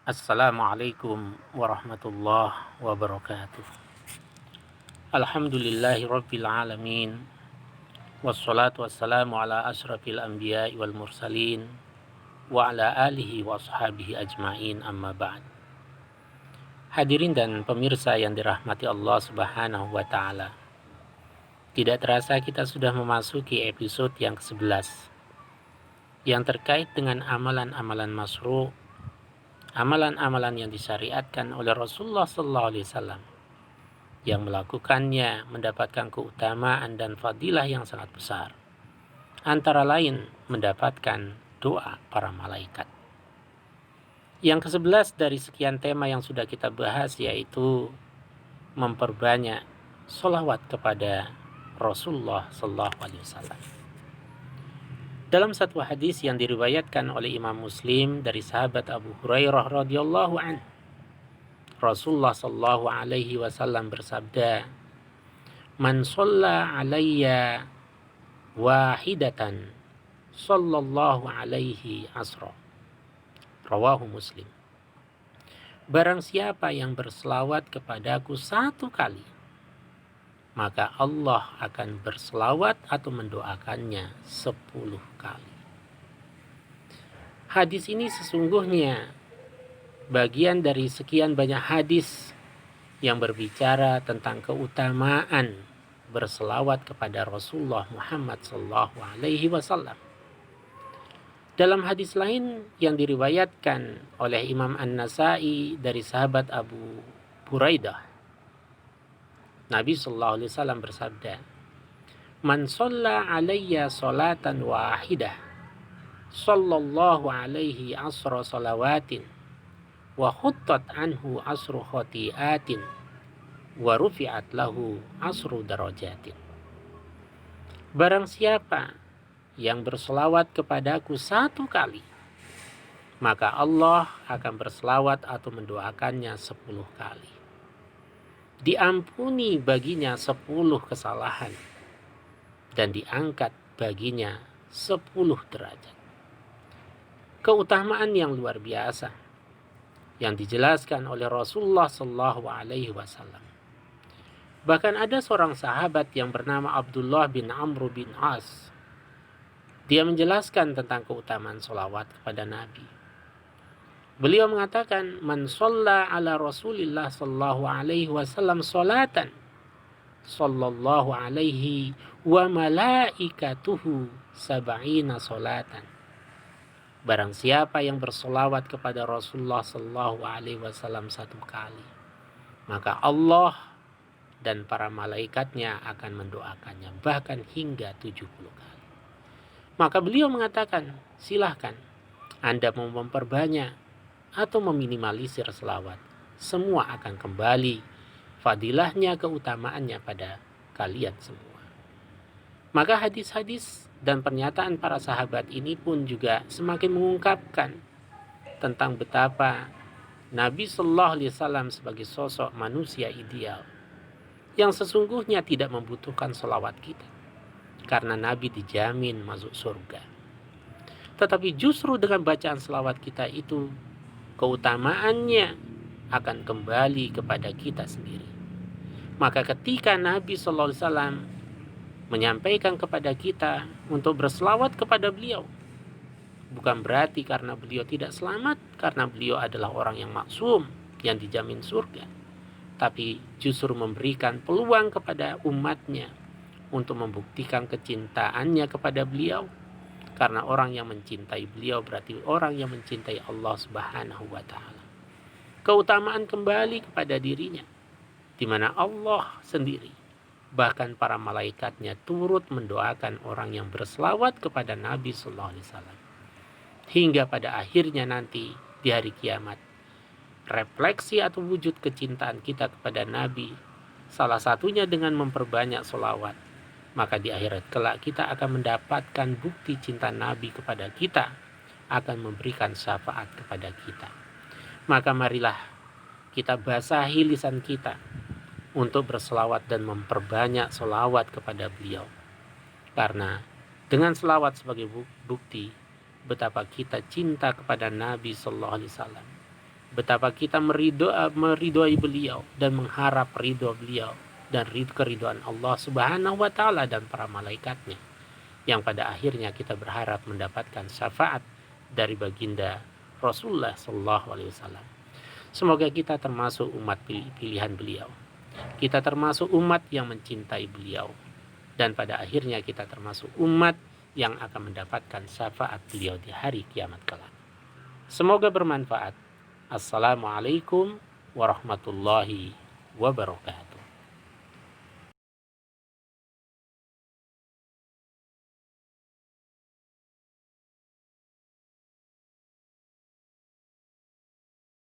Assalamualaikum warahmatullahi wabarakatuh. Alhamdulillahi rabbil alamin. Wassalatu wassalamu ala ashrafil anbiya'i wal mursalin wa ala alihi wa ashabihi ajma'in, amma ba'd. Hadirin dan pemirsa yang dirahmati Allah Subhanahu wa taala. Tidak terasa kita sudah memasuki episode yang ke-11 yang terkait dengan amalan-amalan masyru', amalan-amalan yang disyariatkan oleh Rasulullah sallallahu alaihi wasallam, yang melakukannya mendapatkan keutamaan dan fadilah yang sangat besar. Antara lain mendapatkan doa para malaikat. Yang ke-11 dari sekian tema yang sudah kita bahas yaitu memperbanyak sholawat kepada Rasulullah sallallahu alaihi wasallam. Dalam satu hadis yang diriwayatkan oleh Imam Muslim dari sahabat Abu Hurairah radhiyallahu anhu, Rasulullah sallallahu alaihi wasallam bersabda, "Man shalla alayya wahidatan sallallahu alaihi asra." Rawahu Muslim. Barang siapa yang berselawat kepadaku satu kali, maka Allah akan berselawat atau mendoakannya 10 kali. Hadis ini sesungguhnya bagian dari sekian banyak hadis yang berbicara tentang keutamaan berselawat kepada Rasulullah Muhammad sallallahu alaihi wasallam. Dalam hadis lain yang diriwayatkan oleh Imam An-Nasa'i dari sahabat Abu Buraidah, Nabi sallallahu alaihi wasallam bersabda, "Man shalla alayya salatan wahidah, sallallahu alaihi asra salawatin, wa khuttat anhu asru khotiatin, wa rufi'at lahu asru darajatin." Barang siapa yang berselawat kepadaku satu kali, maka Allah akan berselawat atau mendoakannya 10 kali. Diampuni baginya 10 kesalahan dan diangkat baginya 10 derajat. Keutamaan yang luar biasa yang dijelaskan oleh Rasulullah sallallahu alaihi wasallam. Bahkan ada seorang sahabat yang bernama Abdullah bin Amr bin As. Dia menjelaskan tentang keutamaan sholawat kepada Nabi. Beliau mengatakan, "Man shalla ala Rasulillah sallallahu alaihi wasallam sholatan, sallallahu alaihi wa malaikatuhu sab'ina sholatan." Barang siapa yang bersolawat kepada Rasulullah sallallahu alaihi wasallam satu kali, maka Allah dan para malaikatnya akan mendoakannya bahkan hingga 70 kali. Maka beliau mengatakan, silahkan Anda mau memperbanyak atau meminimalisir selawat, semua akan kembali fadilahnya, keutamaannya pada kalian semua. Maka hadis-hadis dan pernyataan para sahabat ini pun juga semakin mengungkapkan tentang betapa Nabi sallallahu alaihi wasallam sebagai sosok manusia ideal yang sesungguhnya tidak membutuhkan selawat kita, karena Nabi dijamin masuk surga. Tetapi justru dengan bacaan selawat kita itu, keutamaannya akan kembali kepada kita sendiri. Maka ketika Nabi sallallahu alaihi wasallam menyampaikan kepada kita untuk berselawat kepada beliau, bukan berarti karena beliau tidak selamat, karena beliau adalah orang yang maksum, yang dijamin surga, tapi justru memberikan peluang kepada umatnya untuk membuktikan kecintaannya kepada beliau. Karena orang yang mencintai beliau berarti orang yang mencintai Allah Subhanahu wa taala. Keutamaan kembali kepada dirinya, di mana Allah sendiri bahkan para malaikatnya turut mendoakan orang yang berselawat kepada Nabi sallallahu alaihi wasallam. Hingga pada akhirnya nanti di hari kiamat, refleksi atau wujud kecintaan kita kepada Nabi salah satunya dengan memperbanyak sholawat. Maka di akhirat kelak kita akan mendapatkan bukti cinta Nabi kepada kita, akan memberikan syafaat kepada kita. Maka marilah kita basahi lisan kita untuk berselawat dan memperbanyak selawat kepada beliau. Karena dengan selawat sebagai bukti betapa kita cinta kepada Nabi sallallahu alaihi wasallam, betapa kita meridhoi beliau dan mengharap ridho beliau dan keridhaan Allah Subhanahu wa taala dan para malaikatnya, yang pada akhirnya kita berharap mendapatkan syafaat dari baginda Rasulullah Shallallahu Alaihi Wasallam. Semoga kita termasuk umat pilihan beliau, kita termasuk umat yang mencintai beliau, dan pada akhirnya kita termasuk umat yang akan mendapatkan syafaat beliau di hari kiamat kelak. Semoga bermanfaat. Assalamualaikum warahmatullahi wabarakatuh.